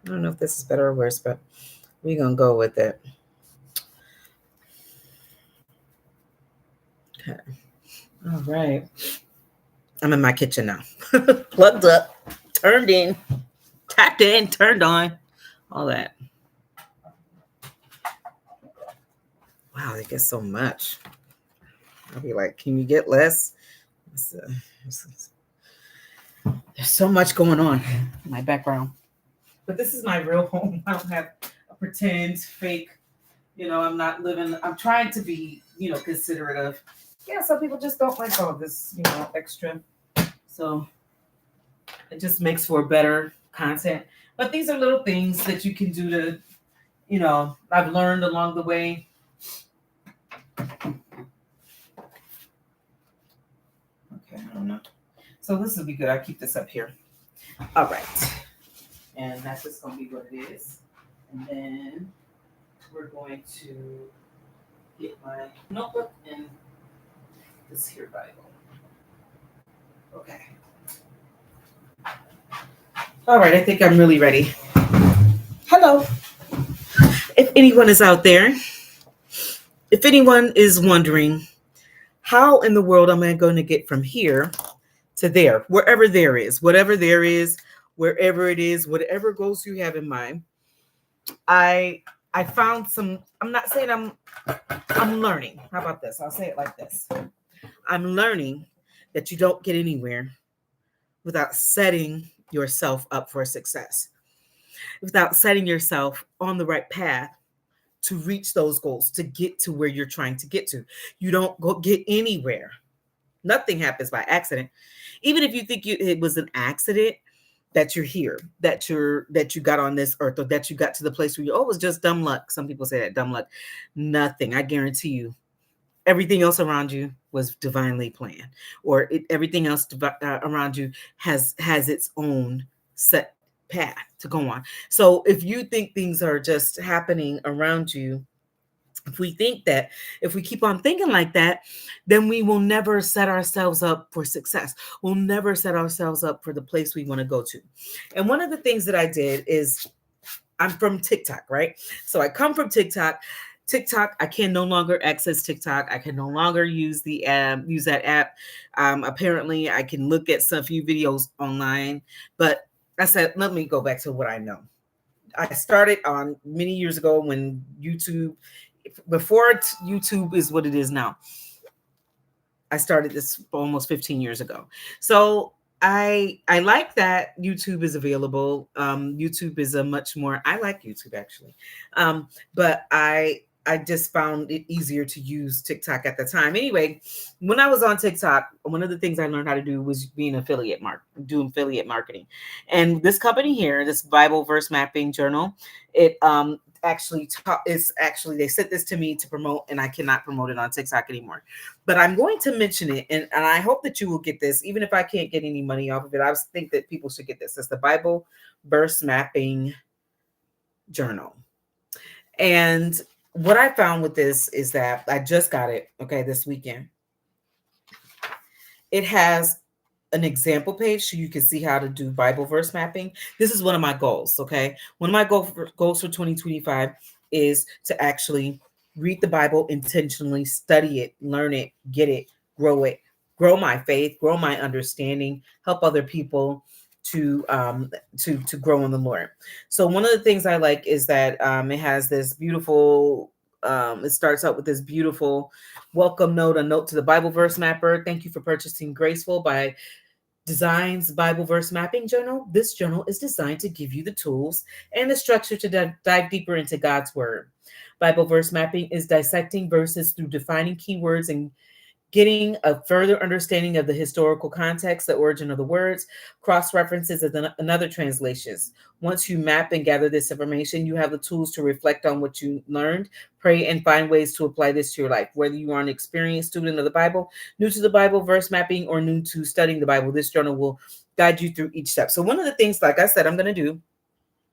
I don't know if this is better or worse, but we're going to go with it. Okay. All right. I'm in my kitchen now. Plugged up, turned in, tapped in, turned on, all that. Wow, they get so much. I'll be like, can you get less? It's, it's- there's so much going on in my background. But this is my real home. I don't have a pretend, fake, I'm not living, I'm trying to be, considerate of. Yeah, some people just don't like all this, extra. So it just makes for better content. But these are little things that you can do to, I've learned along the way. Okay, I don't know. So this will be good. I keep this up here. All right. And that's just going to be what it is. And then we're going to get my notebook and this here Bible. Okay. All right, I think I'm really ready. Hello. If anyone is out there, if anyone is wondering, how in the world am I going to get from here to there, wherever there is, whatever there is, wherever it is, whatever goals you have in mind, I found some. I'm not saying I'm learning. How about this? I'll say it like this. I'm learning that you don't get anywhere without setting yourself up for success, without setting yourself on the right path to reach those goals, to get to where you're trying to get to. You don't go get anywhere. Nothing happens by accident. Even if you think it was an accident that you're here, that you got on this earth, or that you got to the place where it was just dumb luck. Some people say that dumb luck. Nothing. I guarantee you, everything else around you was divinely planned, or everything else around you has its own set path to go on. So if you think things are just happening around you, if we think that, if we keep on thinking like that, then we will never set ourselves up for success. We'll never set ourselves up for the place we want to go to. And one of the things that I did is, I'm from TikTok, right? So I come from TikTok. TikTok, I can no longer access TikTok. I can no longer use use that app. Apparently, I can look at some few videos online, but I said, let me go back to what I know. I started on many years ago when YouTube, before YouTube is what it is now. I started this almost 15 years ago. So I like that YouTube is available. YouTube is a much more, I like YouTube actually. But I just found it easier to use TikTok at the time. Anyway, when I was on TikTok, one of the things I learned how to do was being doing affiliate marketing. And this company here, this Bible verse mapping journal, it they sent this to me to promote, and I cannot promote it on TikTok anymore. But I'm going to mention it, and I hope that you will get this, even if I can't get any money off of it. I think that people should get this. It's the Bible verse mapping journal. And what I found with this is that I just got it, okay, this weekend. It has an example page so you can see how to do Bible verse mapping. This is one of my goals, okay? One of my goals for 2025 is to actually read the Bible intentionally, study it, learn it, it, grow my faith, grow my understanding, help other people to grow in the Lord. So one of the things I like is that it has this beautiful it starts out with this beautiful welcome note, a note to the Bible verse mapper. Thank you for purchasing Graceful by Designs Bible Verse Mapping Journal. This journal is designed to give you the tools and the structure to dive deeper into God's Word. Bible verse mapping is dissecting verses through defining keywords and getting a further understanding of the historical context, the origin of the words, cross references, and other translations. Once you map and gather this information, you have the tools to reflect on what you learned, pray, and find ways to apply this to your life. Whether you are an experienced student of the Bible, new to the Bible verse mapping, or new to studying the Bible, this journal will guide you through each step. So, one of the things, like I said, I'm going to do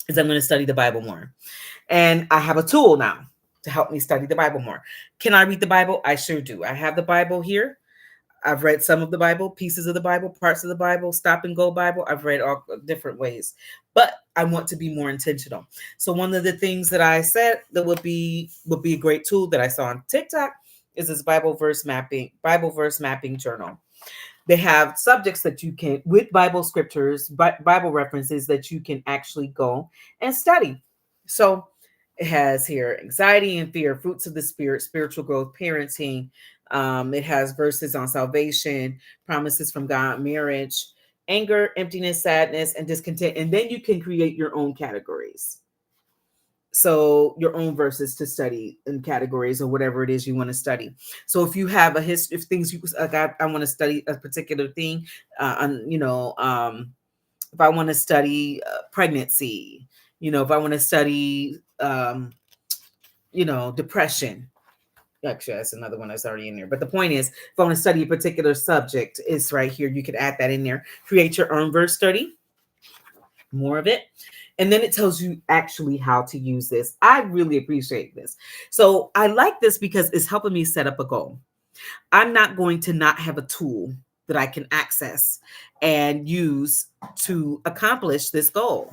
is I'm going to study the Bible more. And I have a tool now to help me study the Bible more. Can I read the Bible? I sure do. I have the Bible here. I've read some of the Bible, pieces of the Bible, parts of the Bible, stop and go Bible. I've read all different ways, but I want to be more intentional. So one of the things that I said that would be a great tool that I saw on TikTok is this Bible verse mapping journal. They have subjects that you can, with Bible scriptures, Bible references that you can actually go and study. So it has here anxiety and fear, fruits of the spirit, spiritual growth, parenting. It has verses on salvation, promises from God, marriage, anger, emptiness, sadness, and discontent. And then you can create your own categories. So your own verses to study in categories or whatever it is you want to study. So if you have a history, if things you like, I want to study a particular thing, if I want to study pregnancy, if I want to study, depression. Actually, that's another one that's already in there. But the point is, if I want to study a particular subject, it's right here. You can add that in there. Create your own verse study, more of it. And then it tells you actually how to use this. I really appreciate this. So I like this because it's helping me set up a goal. I'm not going to not have a tool that I can access and use to accomplish this goal.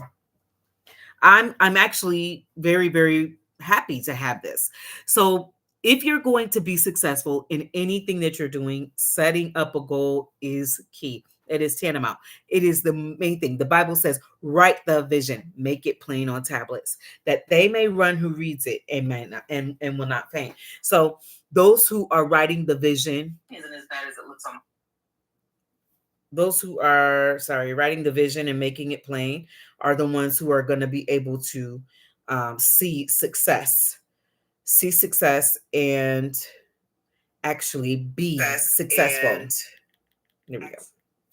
I'm actually very, very happy to have this. So if you're going to be successful in anything that you're doing, setting up a goal is key. It is tantamount. It is the main thing. The Bible says, write the vision, make it plain on tablets, that they may run who reads it and may not, and will not faint. So those who are writing the vision isn't as bad as it looks on. Those who are writing the vision and making it plain are the ones who are going to be able to see success and actually be successful. There we go.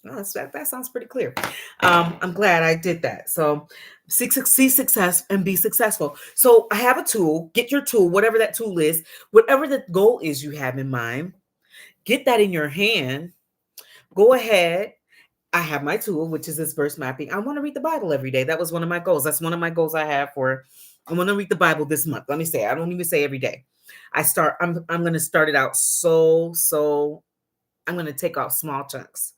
Oh, that sounds pretty clear. I'm glad I did that. So see success and be successful. So I have a tool. Get your tool, whatever that tool is, whatever the goal is you have in mind, get that in your hand. Go ahead. I have my tool, which is this verse mapping. I want to read the Bible every day. That was one of my goals. That's one of my goals I have for, I want to read the Bible this month. Let me say, I don't even say every day. I'm going to start it out. So I'm going to take off small chunks.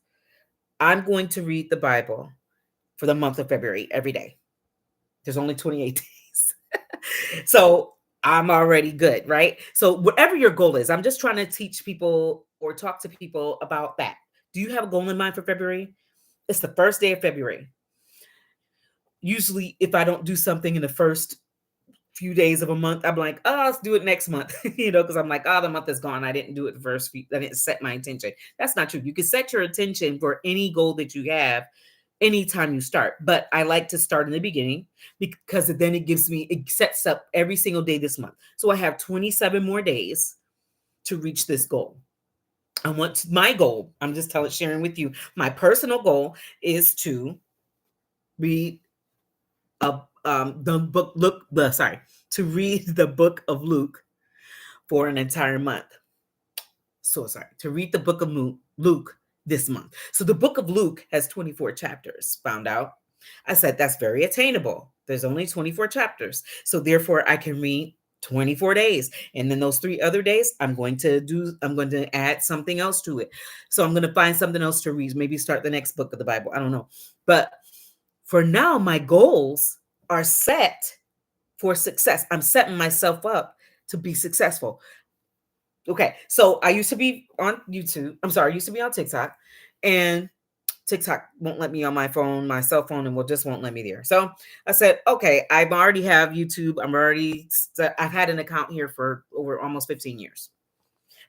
I'm going to read the Bible for the month of February every day. There's only 28 days. So I'm already good, right? So whatever your goal is, I'm just trying to teach people or talk to people about that. Do you have a goal in mind for February? It's the first day of February. Usually, if I don't do something in the first few days of a month, I'm like, oh, let's do it next month, because I'm like, oh, the month is gone. I didn't do it the first few, I didn't set my intention. That's not true. You can set your intention for any goal that you have anytime you start. But I like to start in the beginning because then it sets up every single day this month. So I have 27 more days to reach this goal. My goal, I'm just sharing with you, my personal goal is to read to read the book of Luke for an entire month. To read the book of Luke this month. So the book of Luke has 24 chapters, found out. I said that's very attainable. There's only 24 chapters. So therefore I can read 24 days. And then those 3 other days, I'm going to add something else to it. So I'm going to find something else to read, maybe start the next book of the Bible. I don't know. But for now, my goals are set for success. I'm setting myself up to be successful. Okay. So I used to be on YouTube. I used to be on TikTok, and TikTok won't let me on my cell phone, and just won't let me there. So I said, okay, I already have YouTube. I've had an account here for over almost 15 years.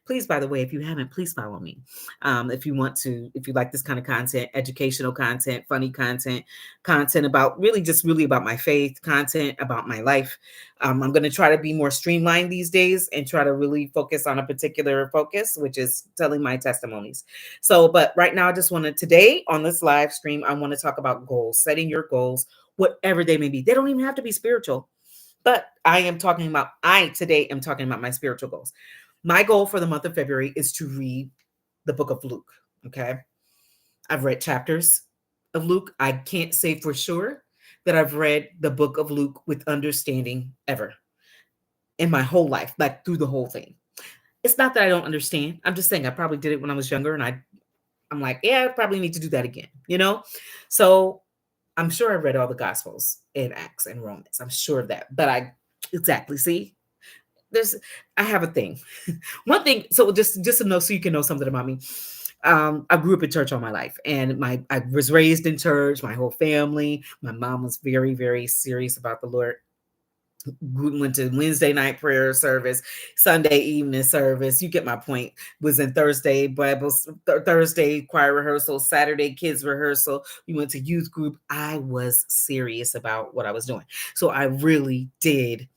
Please, by the way, if you haven't, please follow me. If you like this kind of content, educational content, funny content about really about my faith, content about my life. I'm going to try to be more streamlined these days and try to really focus on a particular focus, which is telling my testimonies. So, but right now, today on this live stream, I want to talk about goals, setting your goals, whatever they may be. They don't even have to be spiritual, but today am talking about my spiritual goals. My goal for the month of February is to read the book of Luke. Okay. I've read chapters of Luke. I can't say for sure that I've read the book of Luke with understanding ever in my whole life, like through the whole thing. It's not that I don't understand. I'm just saying I probably did it when I was younger, and I'm like, yeah, I probably need to do that again, you know? So I'm sure I read all the Gospels in Acts and Romans. I'm sure of that. But exactly, see, there's, I have a thing. One thing, so just to know, so you can know something about me. I grew up in church all my life, and I was raised in church. My whole family. My mom was very, very serious about the Lord. Went to Wednesday night prayer service, Sunday evening service. You get my point. Was in Thursday Bible, Thursday choir rehearsal, Saturday kids rehearsal. We went to youth group. I was serious about what I was doing, so I really did.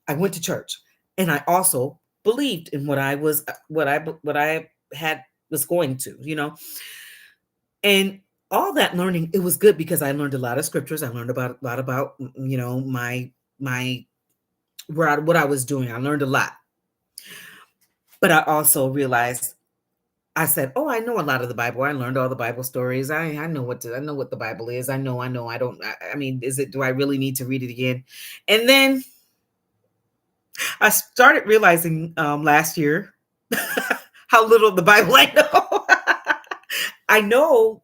I went to church, and I also believed in what I was, what I had was going to, and all that learning. It was good because I learned a lot of scriptures. I learned about a lot about my what I was doing. I learned a lot. But I also realized, I said, "Oh, I know a lot of the Bible. I learned all the Bible stories. I know I know what the Bible is. I know. I don't. I mean, do I really need to read it again?" And then I started realizing last year how little the Bible I know. I know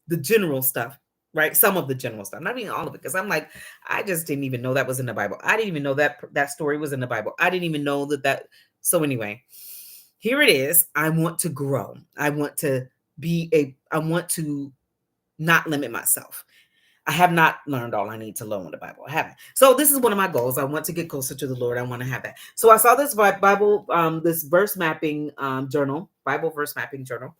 the general stuff, right? Some of the general stuff, not even all of it, because I'm like, I just didn't even know that was in the Bible. I didn't even know that story was in the Bible. I didn't even know that. So anyway, here it is. I want to grow. I want to I want to not limit myself. I have not learned all I need to learn in the Bible. I haven't. So this is one of my goals. I want to get closer to the Lord. I want to have that. So I saw this Bible, this verse mapping journal, Bible verse mapping journal.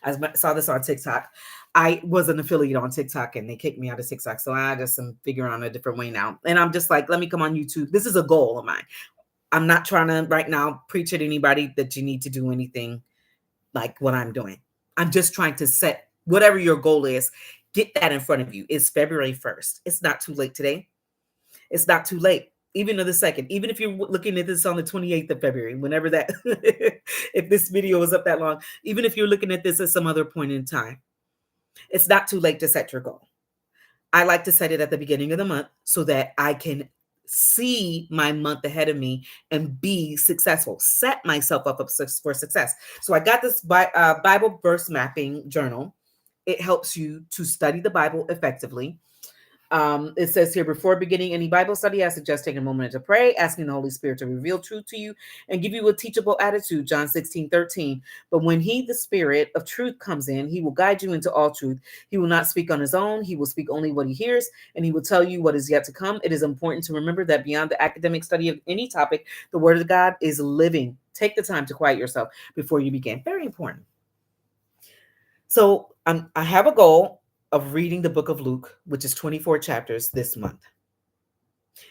I saw this on TikTok. I was an affiliate on TikTok, and they kicked me out of TikTok. So I just am figuring out a different way now. And I'm just like, let me come on YouTube. This is a goal of mine. I'm not trying to right now preach at anybody that you need to do anything like what I'm doing. I'm just trying to set whatever your goal is, get that in front of you. It's February 1st. It's not too late today. It's not too late. Even on the 2nd, even if you're looking at this on the 28th of February, whenever that, if this video is up that long, even if you're looking at this at some other point in time, it's not too late to set your goal. I like to set it at the beginning of the month so that I can see my month ahead of me and be successful, set myself up for success. So I got this Bible verse mapping journal. It helps you to study the Bible effectively. It says here, before beginning any Bible study, I suggest taking a moment to pray, asking the Holy Spirit to reveal truth to you and give you a teachable attitude, John 16:13. But when he, the Spirit of truth, comes in, he will guide you into all truth. He will not speak on his own. He will speak only what he hears, and he will tell you what is yet to come. It is important to remember that beyond the academic study of any topic, the Word of God is living. Take the time to quiet yourself before you begin. Very important. So I have a goal of reading the book of Luke, which is 24 chapters this month.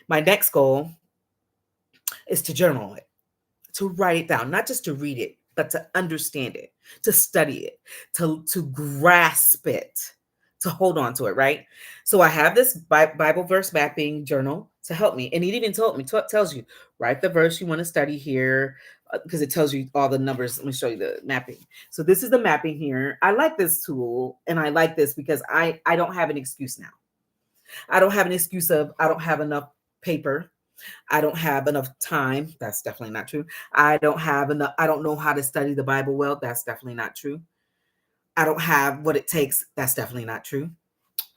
My next goal is to journal it, to write it down, not just to read it, but to understand it, to study it, to grasp it, to hold on to it, right? So I have this Bible verse mapping journal to help me. And it even tells you, write the verse you want to study here, because it tells you all the numbers. Let me show you the mapping. So this is the mapping here. I like this tool, and I like this because I don't have an excuse now. I don't have an excuse of I don't have enough paper. I don't have enough time. That's definitely not true. I don't have enough. I don't know how to study the Bible well. That's definitely not true. I don't have what it takes. That's definitely not true.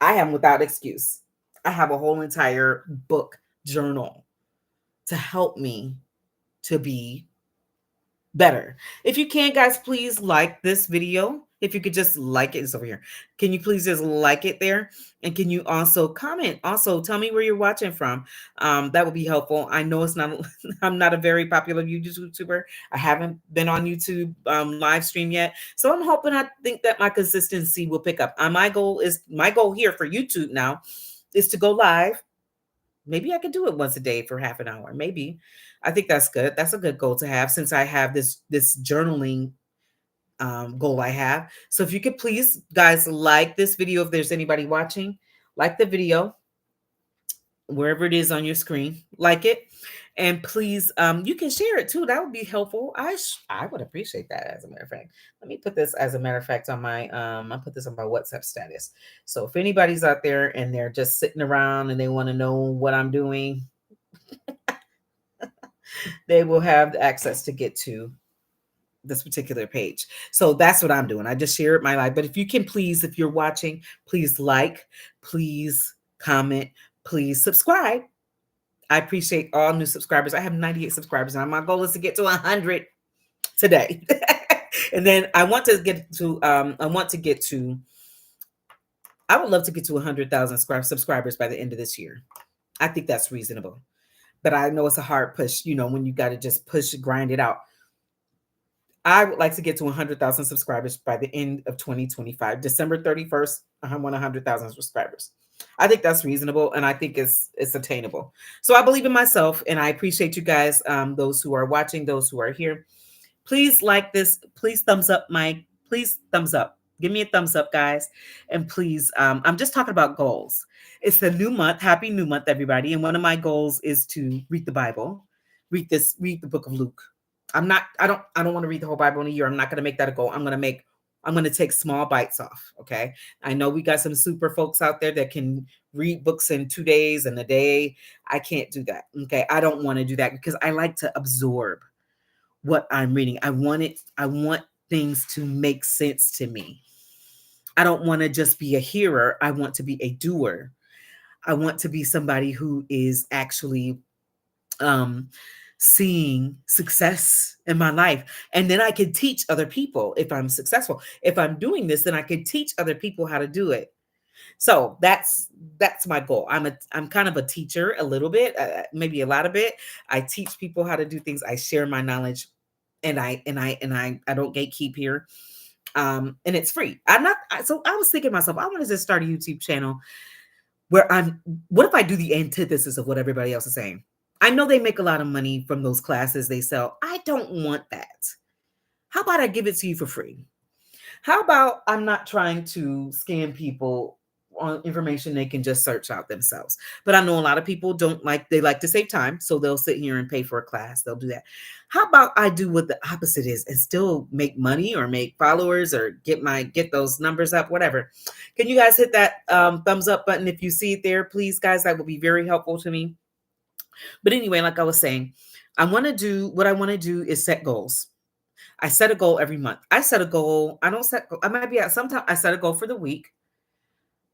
I am without excuse. I have a whole entire book journal to help me to be better. If you can, guys, please like this video. If you could just like it, it's over here. Can you please just like it there? And can you also comment? Also, tell me where you're watching from. That would be helpful. I know it's not, I'm not a very popular YouTuber. I haven't been on YouTube live stream yet. So I'm hoping, I think that my consistency will pick up. My goal here for YouTube now is to go live. Maybe I could do it once a day for half an hour. Maybe. I think that's good. That's a good goal to have, since I have this journaling goal I have. So if you could please, guys, like this video. If there's anybody watching, like the video wherever it is on your screen, like it. And please, you can share it too. That would be helpful. I would appreciate that. As a matter of fact, let me put this, as a matter of fact, on my I put this on my WhatsApp status. So if anybody's out there and they're just sitting around and they want to know what I'm doing, they will have access to get to this particular page. So that's what I'm doing. I just shared my life. But if you can please, if you're watching, please like, please comment, please subscribe. I appreciate all new subscribers. I have 98 subscribers and my goal is to get to 100 today. And then I want to get to I would love to get to 100,000 subscribers by the end of this year. I think that's reasonable. But I know it's a hard push, when you got to just push, grind it out. I would like to get to 100,000 subscribers by the end of 2025. December 31st, I want 100,000 subscribers. I think that's reasonable, and I think it's attainable. So I believe in myself, and I appreciate you guys, those who are watching, those who are here. Please like this. Please thumbs up, Mike. Please thumbs up. Give me a thumbs up, guys. And please, I'm just talking about goals. It's the new month. Happy new month, everybody. And one of my goals is to read the Bible, read the book of Luke. I don't want to read the whole Bible in a year. I'm not going to make that a goal. I'm going to take small bites off. Okay. I know we got some super folks out there that can read books in 2 days and a day. I can't do that. Okay. I don't want to do that because I like to absorb what I'm reading. I want things to make sense to me. I don't want to just be a hearer. I want to be a doer. I want to be somebody who is actually, seeing success in my life. And then I can teach other people if I'm successful. If I'm doing this, then I can teach other people how to do it. So that's my goal. I'm kind of a teacher a little bit, maybe a lot of it. I teach people how to do things. I share my knowledge, and I don't gatekeep here. And it's free. So I was thinking to myself, I want to just start a YouTube channel where what if I do the antithesis of what everybody else is saying? I know they make a lot of money from those classes they sell. I don't want that. How about I give it to you for free? How about I'm not trying to scam people on information they can just search out themselves? But I know a lot of people they like to save time. So they'll sit here and pay for a class. They'll do that. How about I do what the opposite is and still make money or make followers or get those numbers up, whatever. Can you guys hit that thumbs up button if you see it there, please, guys? That would be very helpful to me. But anyway, like I was saying, what I want to do is set goals. I set a goal every month. I set a goal. I might be sometimes I set a goal for the week,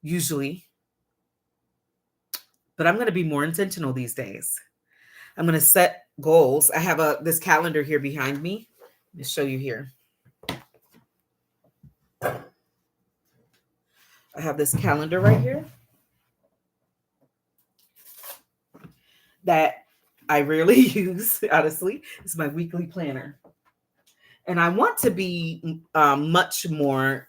usually. But I'm going to be more intentional these days. I'm going to set goals. I have this calendar here behind me. Let me show you here. I have this calendar right here that I rarely use, honestly. It's my weekly planner. And I want to be much more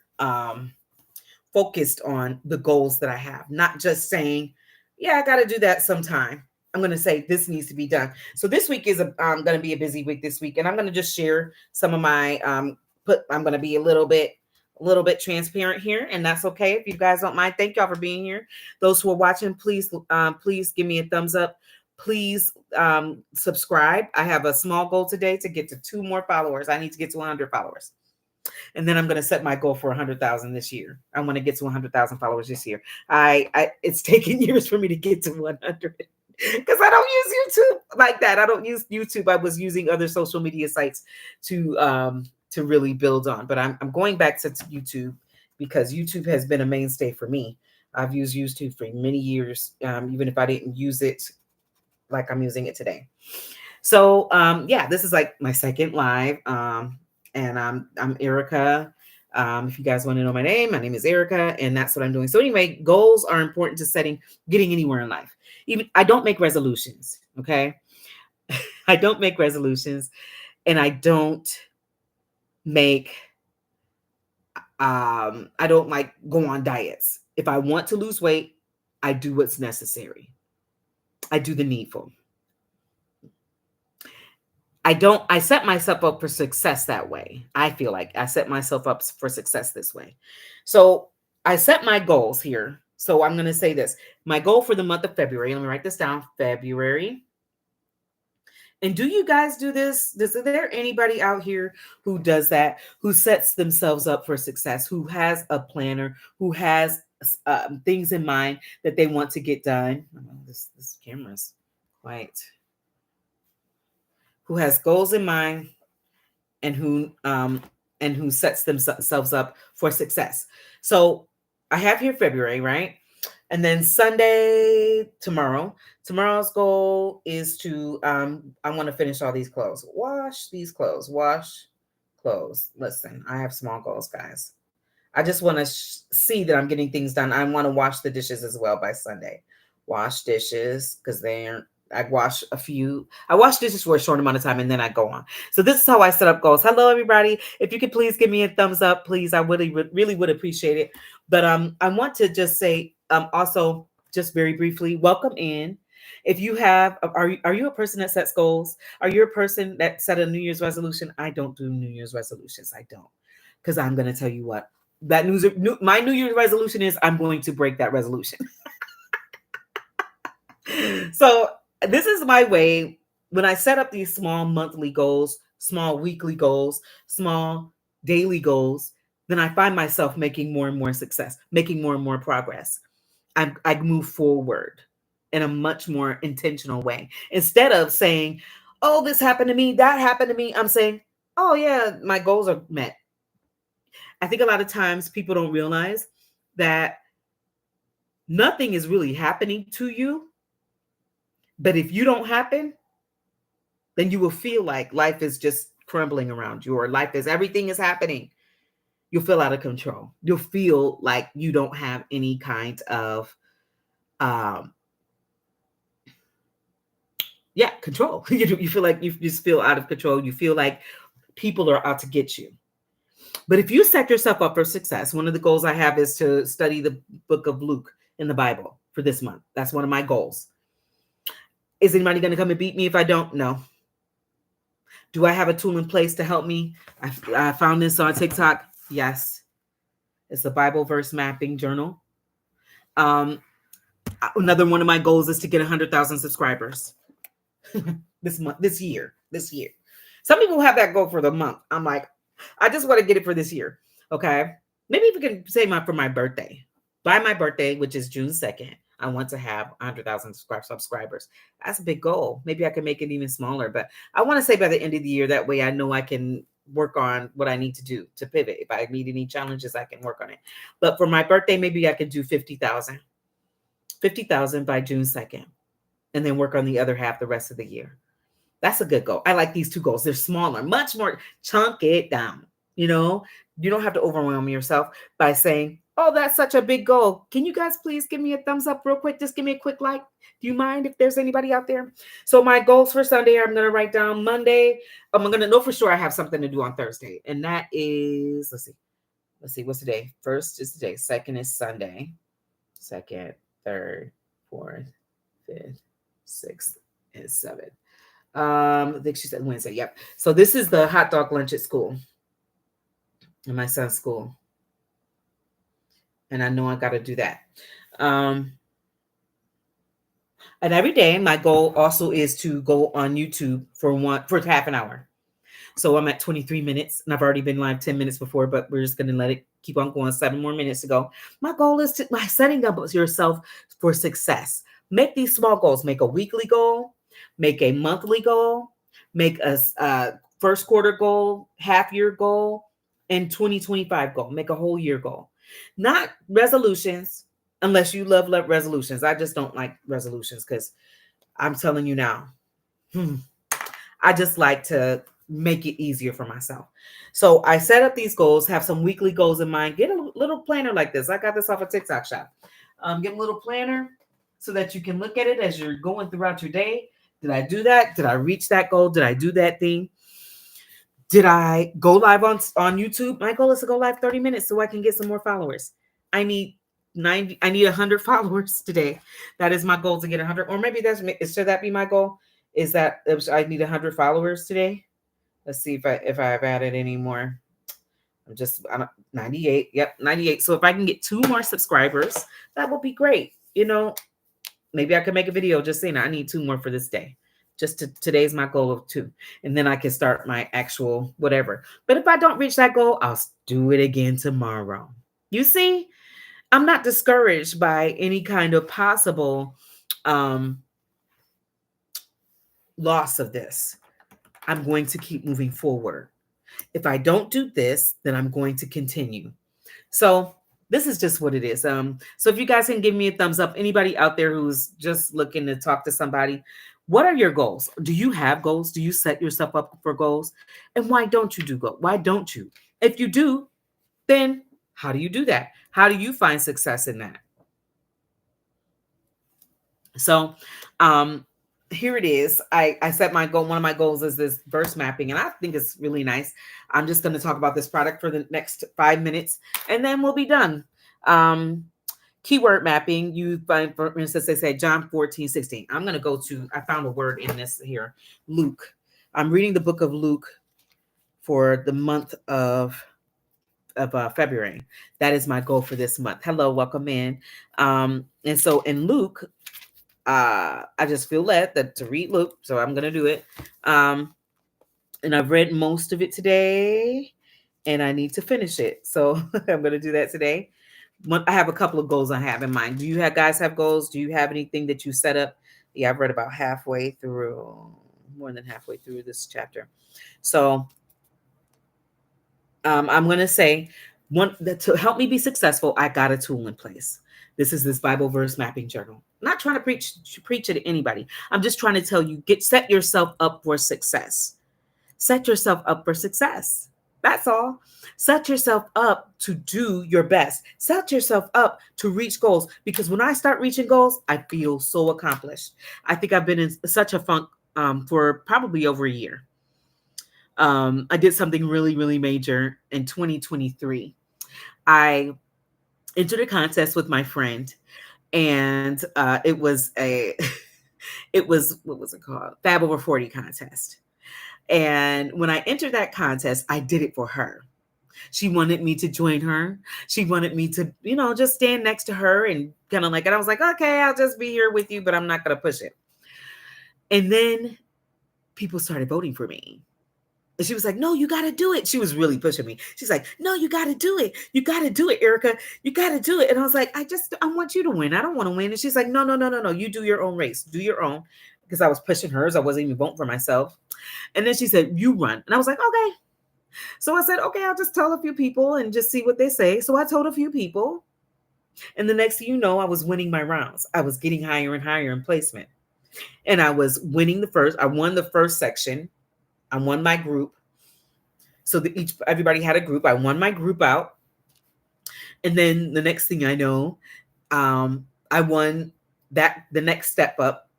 focused on the goals that I have, not just saying, yeah, I got to do that sometime. I'm going to say this needs to be done. So this week is going to be a busy week this week. And I'm going to just share some of my, I'm going to be a little bit transparent here. And that's okay if you guys don't mind. Thank y'all for being here. Those who are watching, please give me a thumbs up. Please subscribe. I have a small goal today to get to 2 more followers. I need to get to 100 followers. And then I'm going to set my goal for 100,000 this year. I want to get to 100,000 followers this year. It's taken years for me to get to 100 because I don't use YouTube like that. I don't use YouTube. I was using other social media sites to really build on. But I'm going back to YouTube because YouTube has been a mainstay for me. I've used YouTube for many years, even if I didn't use it like I'm using it today. So yeah, this is like my second live. And I'm Erica. If you guys want to know my name is Erica, and that's what I'm doing. So anyway, goals are important to getting anywhere in life. Even I don't make resolutions. Okay. I don't make resolutions, and I don't go on diets. If I want to lose weight, I do what's necessary. I do the needful. I set myself up for success that way. I feel like I set myself up for success this way. So I set my goals here. So I'm going to say this. My goal for the month of February, let me write this down, February. And do you guys do this? Is there anybody out here who does that, who sets themselves up for success, who has a planner, who has things in mind that they want to get done? Oh, this camera's quite... who has goals in mind and who sets themselves up for success. So I have here February, right? And then Sunday, tomorrow's goal is to I want to finish all these clothes. Wash these clothes. Wash clothes. Listen, I have small goals, guys. I just want to see that I'm getting things done. I want to wash the dishes as well by Sunday. Wash dishes because they're I wash a few. I wash dishes for a short amount of time and then I go on. So this is how I set up goals. Hello, everybody. If you could please give me a thumbs up, please. I really would appreciate it. But I want to just say also just very briefly, welcome in. If you have, are you a person that sets goals? Are you a person that set a New Year's resolution? I don't do New Year's resolutions. I don't, because I'm going to tell you what my New Year's resolution is. I'm going to break that resolution. So this is my way when I set up these small monthly goals, small weekly goals, small daily goals, then I find myself making more and more success, making more and more progress. I move forward in a much more intentional way. Instead of saying, oh, this happened to me, that happened to me, I'm saying, oh, yeah, my goals are met. I think a lot of times people don't realize that nothing is really happening to you. But if you don't happen, then you will feel like life is just crumbling around you, or life is everything is happening. You'll feel out of control. You'll feel like you don't have any kind of control. You feel like you just feel out of control. You feel like people are out to get you. But if you set yourself up for success, one of the goals I have is to study the book of Luke in the Bible for this month. That's one of my goals. Is anybody going to come and beat me if I don't? No. Do I have a tool in place to help me? I found this on TikTok. Yes. It's a Bible verse mapping journal. Another one of my goals is to get 100,000 subscribers this year. Some people have that goal for the month. I'm like, I just want to get it for this year. Okay. Maybe if we can say for my birthday. By my birthday, which is June 2nd, I want to have 100,000 subscribers. That's a big goal. Maybe I can make it even smaller, but I want to say by the end of the year, that way I know I can work on what I need to do to pivot. If I meet any challenges, I can work on it. But for my birthday, maybe I could do 50,000 by June 2nd, and then work on the other half the rest of the year. That's a good goal. I like these two goals. They're smaller, much more. Chunk it down. You don't have to overwhelm yourself by saying, oh, that's such a big goal. Can you guys please give me a thumbs up real quick? Just give me a quick like. Do you mind if there's anybody out there? So my goals for Sunday, I'm going to write down Monday. I'm going to know for sure I have something to do on Thursday. And that is, let's see, what's today? First is today. Second is Sunday. Second, third, fourth, fifth, sixth, and seventh. I think she said Wednesday. Yep. So this is the hot dog lunch at school, in my son's school. And I know I got to do that. And every day, my goal also is to go on YouTube for half an hour. So I'm at 23 minutes, and I've already been live 10 minutes before, but we're just going to let it keep on going. 7 more minutes to go. My goal is by setting up yourself for success. Make these small goals. Make a weekly goal. Make a monthly goal. Make a first quarter goal, half year goal, and 2025 goal. Make a whole year goal. Not resolutions, unless you love resolutions. I just don't like resolutions because I'm telling you now, I just like to make it easier for myself. So I set up these goals, have some weekly goals in mind. Get a little planner like this. I got this off a TikTok shop. Get a little planner so that you can look at it as you're going throughout your day. Did I do that? Did I reach that goal? Did I do that thing? Did I go live on YouTube? My goal is to go live 30 minutes so I can get some more followers. I need 100 followers today. That is my goal, to get 100. Or maybe should that be my goal? Is that I need 100 followers today? Let's see if I've added any more. I'm 98. Yep, 98. So if I can get 2 more subscribers, that would be great. Maybe I could make a video just saying I need 2 more for this day. Today's my goal of 2. And then I can start my actual whatever. But if I don't reach that goal, I'll do it again tomorrow. You see, I'm not discouraged by any kind of possible loss of this. I'm going to keep moving forward. If I don't do this, then I'm going to continue. So this is just what it is. So if you guys can give me a thumbs up, anybody out there who's just looking to talk to somebody, what are your goals? Do you have goals? Do you set yourself up for goals? And why don't you do goals? Why don't you? If you do, then how do you do that? How do you find success in that? So here it is. I set my goal. One of my goals is this verse mapping, and I think it's really nice. I'm just going to talk about this product for the next 5 minutes, and then we'll be done. Keyword mapping, you find, for instance, they say John 14:16. I'm going to go to, I found a word in this here, Luke. I'm reading the book of Luke for the month of February. That is my goal for this month. Hello, welcome in. And so in Luke, I just feel led that to read Luke, so I'm gonna do it. And I've read most of it today, and I need to finish it, so I'm gonna do that today. I have a couple of goals I have in mind. Do you guys have goals? Do you have anything that you set up? Yeah, I've read about more than halfway through this chapter. So I'm gonna say to help me be successful, I got a tool in place. This Bible verse mapping journal. I'm not trying to preach it to anybody. I'm just trying to tell you, set yourself up for success. Set yourself up for success. That's all. Set yourself up to do your best. Set yourself up to reach goals. Because when I start reaching goals, I feel so accomplished. I think I've been in such a funk for probably over a year. I did something really, really major in 2023. I entered a contest with my friend, and it was what was it called? Fab Over 40 contest. And when I entered that contest, I did it for her. She wanted me to join her. She wanted me to, just stand next to her and kind of like, and I was like, okay, I'll just be here with you, but I'm not going to push it. And then people started voting for me. And she was like, no, you got to do it. She was really pushing me. She's like, no, you got to do it. You got to do it, Erica. You got to do it. And I was like, I want you to win. I don't want to win. And she's like, no. You do your own race. Do your own. Because I was pushing hers. I wasn't even voting for myself. And then she said, you run. And I was like, okay. So I said, okay, I'll just tell a few people and just see what they say. So I told a few people. And the next thing you know, I was winning my rounds. I was getting higher and higher in placement. And I was winning I won the first section. I won my group. So everybody had a group. I won my group out. And then the next thing I know, I won the next step up.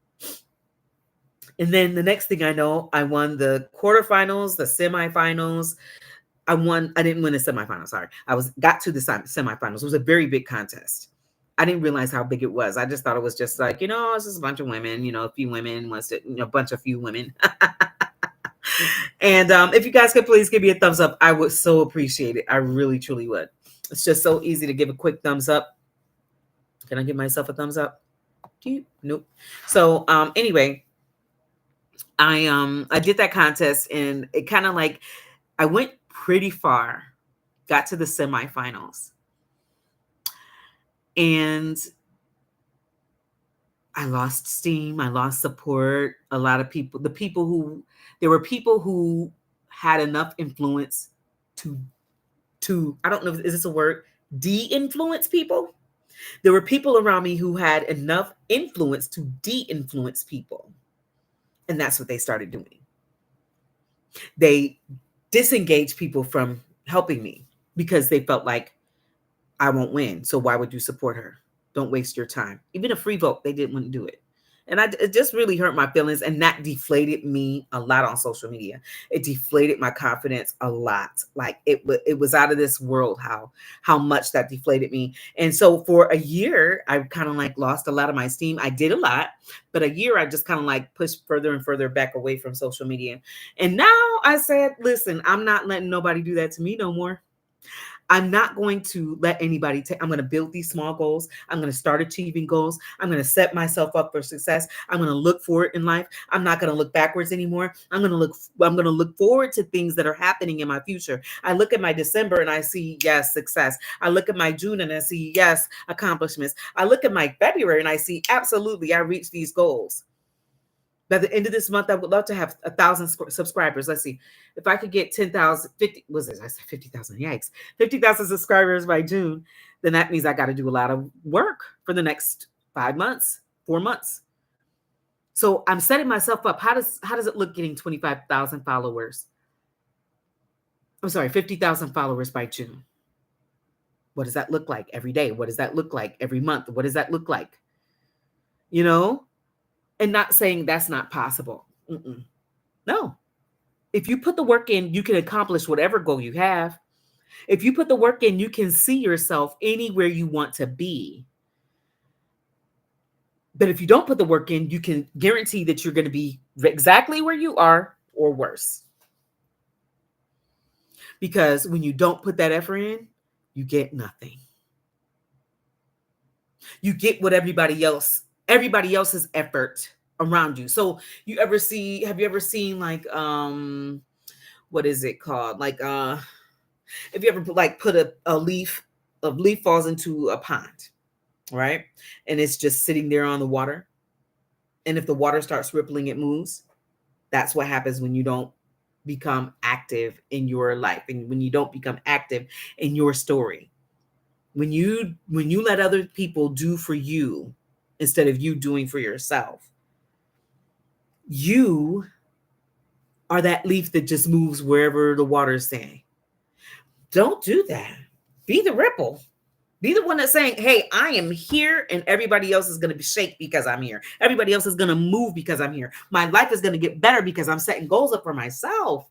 And then the next thing I know, I won the quarterfinals, the semifinals. I didn't win the semifinals. Sorry. Got to the semifinals. It was a very big contest. I didn't realize how big it was. I just thought it was just like, it's just a bunch of women, a few women, a few women. And if you guys could please give me a thumbs up, I would so appreciate it. I really, truly would. It's just so easy to give a quick thumbs up. Can I give myself a thumbs up? Nope. So anyway, I did that contest, and it kind of like I went pretty far, got to the semifinals, and I lost steam. I lost support. A lot of people, there were people who had enough influence to I don't know, is this a word? De-influence people? There were people around me who had enough influence to de-influence people. And that's what they started doing. They disengaged people from helping me because they felt like I won't win. So why would you support her? Don't waste your time. Even a free vote, they didn't want to do it. And it just really hurt my feelings, and that deflated me a lot on social media. It deflated my confidence a lot. Like it was out of this world how much that deflated me. And so for a year, I kind of like lost a lot of my steam. I did a lot, but a year I just kind of like pushed further and further back away from social media. And now I said, listen, I'm not letting nobody do that to me no more. I'm not going to let anybody I'm going to build these small goals. I'm going to start achieving goals. I'm going to set myself up for success. I'm going to look forward in life. I'm not going to look backwards anymore. I'm going to look forward to things that are happening in my future. I look at my December and I see, yes, success. I look at my June and I see, yes, accomplishments. I look at my February and I see, absolutely, I reached these goals. By the end of this month, I would love to have 1,000 subscribers. Let's see. If I could get 10,000, 50, was it? I said 50,000. Yikes. 50,000 subscribers by June, then that means I got to do a lot of work for the next 5 months, 4 months. So I'm setting myself up. How does it look getting 25,000 followers? I'm sorry, 50,000 followers by June. What does that look like every day? What does that look like every month? What does that look like? You know? And not saying that's not possible. No. If you put the work in, you can accomplish whatever goal you have. If you put the work in, you can see yourself anywhere you want to be. But if you don't put the work in, you can guarantee that you're going to be exactly where you are or worse. Because when you don't put that effort in, you get nothing. You get what everybody else's effort around you. So have you ever seen like what is it called? Like if you ever put a leaf falls into a pond, right? And it's just sitting there on the water. And if the water starts rippling, it moves. That's what happens when you don't become active in your life and when you don't become active in your story. When you let other people do for you instead of you doing for yourself, you are that leaf that just moves wherever the water is saying. Don't do that. Be the ripple. Be the one that's saying, hey, I am here and everybody else is going to be shake because I'm here. Everybody else is going to move because I'm here. My life is going to get better because I'm setting goals up for myself.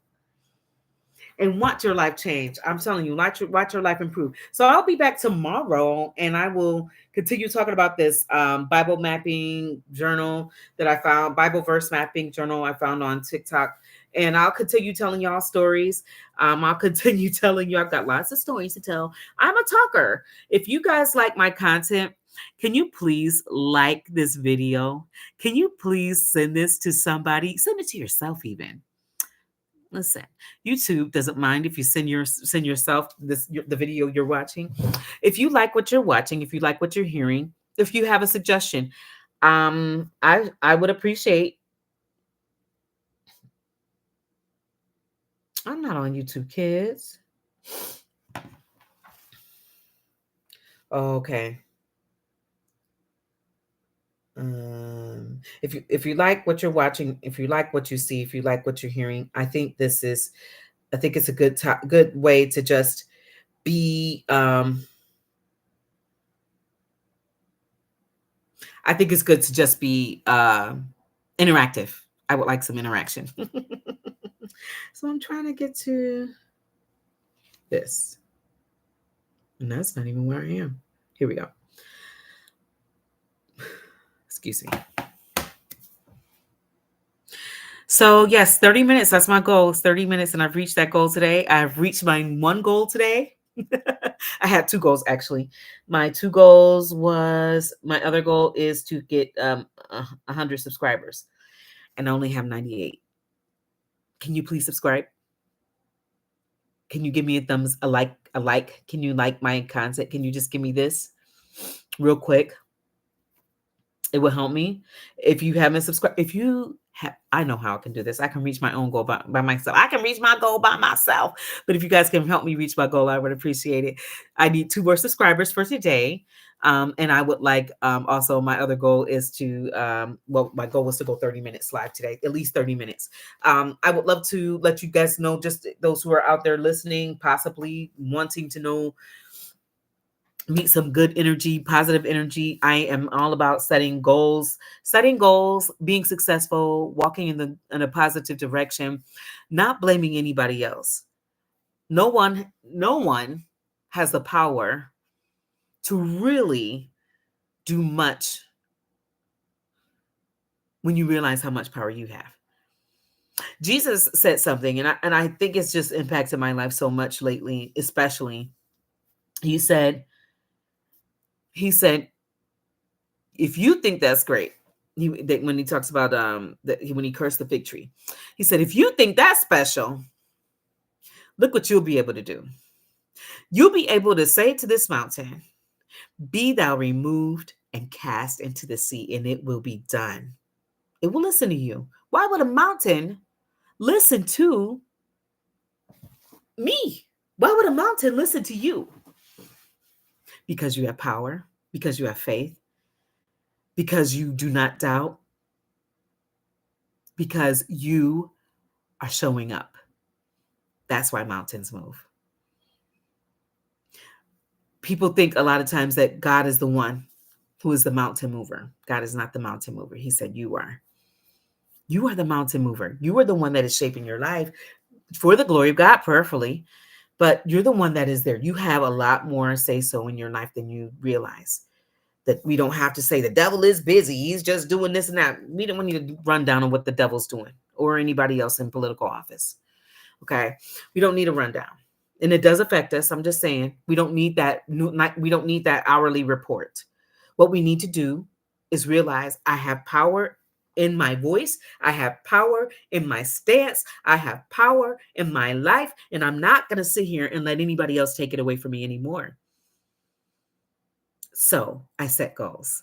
And watch your life change. I'm telling you, watch your life improve. So I'll be back tomorrow and I will continue talking about this Bible mapping journal that I found, Bible verse mapping journal I found on TikTok. And I'll continue telling y'all stories. I'll continue telling you I've got lots of stories to tell. I'm a talker. If you guys like my content, can you please like this video? Can you please send this to somebody? Send it to yourself even. Listen, YouTube doesn't mind if you send yourself the video you're watching. If you like what you're watching, if you like what you're hearing, if you have a suggestion, I would appreciate. I'm not on YouTube, kids. Okay. If you like what you're watching, if you like what you see, if you like what you're hearing, I think it's a good way to just be. I think it's good to just be interactive. I would like some interaction. So I'm trying to get to this, and that's not even where I am. Here we go. Excuse me. So yes, 30 minutes. That's my goal. It's 30 minutes, and I've reached that goal today. I've reached my one goal today. I had 2 goals actually. My 2 goals was, my other goal is to get 100 subscribers, and I only have 98. Can you please subscribe? Can you give me a like? Can you like my content? Can you just give me this real quick? It will help me. If you haven't subscribed, I know how I can do this. I can reach my own goal by myself. I can reach my goal by myself. But if you guys can help me reach my goal, I would appreciate it. I need 2 more subscribers for today. And I would like, also my other goal is to, my goal was to go 30 minutes live today, at least 30 minutes. I would love to let you guys know, just those who are out there listening, possibly wanting to know, meet some good energy, positive energy. I am all about setting goals, being successful, walking in a positive direction, not blaming anybody else. No one has the power to really do much when you realize how much power you have. Jesus said something, and I think it's just impacted my life so much lately, especially. He said, if you think that's great, when he talks about when he cursed the fig tree, he said, if you think that's special, look what you'll be able to do. You'll be able to say to this mountain, be thou removed and cast into the sea, and it will be done. It will listen to you. Why would a mountain listen to me? Why would a mountain listen to you? Because you have power, because you have faith, because you do not doubt, because you are showing up. That's why mountains move. People think a lot of times that God is the one who is the mountain mover. God is not the mountain mover. He said, you are. You are the mountain mover. You are the one that is shaping your life for the glory of God, prayerfully, but you're the one that is there. You have a lot more say so in your life than you realize. That we don't have to say the devil is busy. He's just doing this and that. We don't need to run down on what the devil's doing or anybody else in political office. Okay. We don't need a rundown. And it does affect us. I'm just saying we don't need that. We don't need that hourly report. What we need to do is realize I have power in my voice. I have power in my stance. I have power in my life. And I'm not going to sit here and let anybody else take it away from me anymore. So I set goals.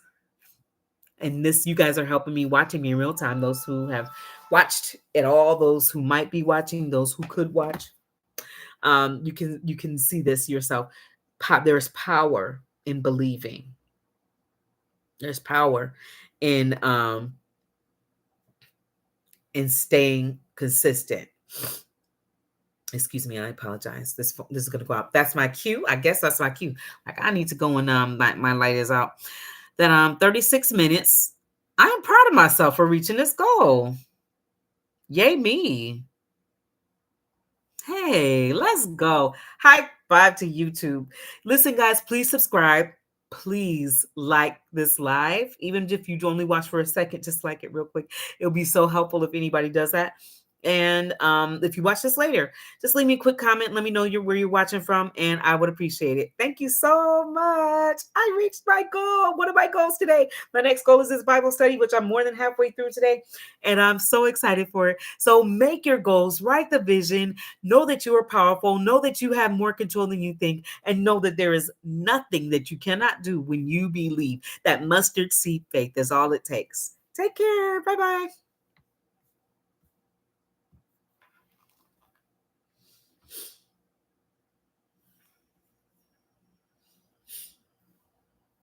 And this, you guys are helping me, watching me in real time. Those who have watched it all, those who might be watching, those who could watch. You can see this yourself. There's power in believing. There's power in staying consistent. Excuse me, I apologize. This is gonna go out. That's my cue. I guess that's my cue. Like I need to go and my light is out. Then 36 minutes. I am proud of myself for reaching this goal. Yay me. Hey, let's go. High five to YouTube. Listen, guys, please subscribe. Please like this live. Even if you only watch for a second, just like it real quick. It'll be so helpful if anybody does that. And if you watch this later, just leave me a quick comment. Let me know where you're watching from, and I would appreciate it. Thank you so much. I reached my goal. One of my goals today. My next goal is this Bible study, which I'm more than halfway through today, and I'm so excited for it. So make your goals, write the vision, know that you are powerful, know that you have more control than you think, and know that there is nothing that you cannot do when you believe. That mustard seed faith is all it takes. Take care. Bye-bye.